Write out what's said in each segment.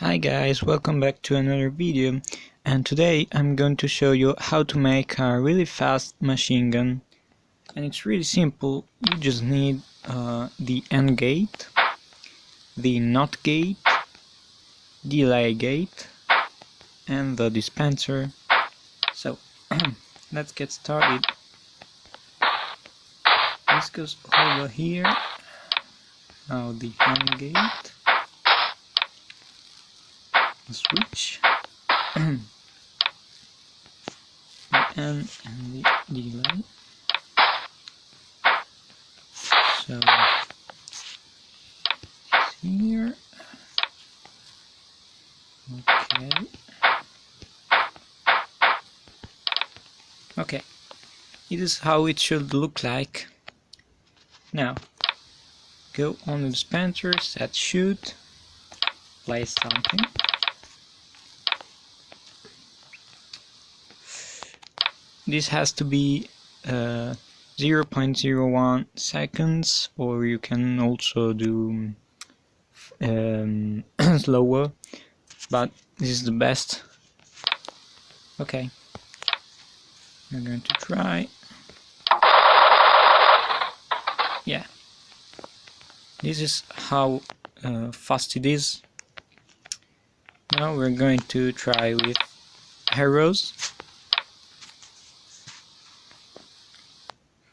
Hi guys, welcome back to another video, and today I'm going to show you how to make a really fast machine gun. And it's really simple. You just need the AND gate, the NOT gate, delay gate, and the dispenser. So let's get started. This goes over here. Now the AND gate, the switch, the AND and the delay. So here, okay, it is how it should look like. Now go on the dispenser, set shoot, place something. This has to be 0.01 seconds, or you can also do slower, but this is the best. Okay, we're going to try. Yeah, this is how fast it is. Now we're going to try with arrows.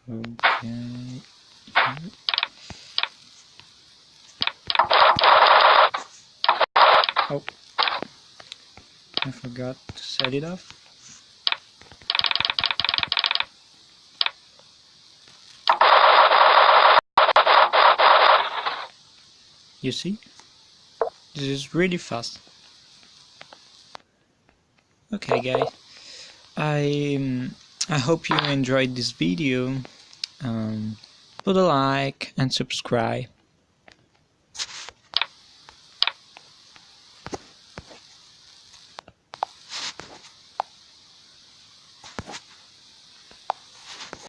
Okay. Oh, I forgot to set it off. You see? This is really fast. Okay guys, I hope you enjoyed this video. Put a like and subscribe.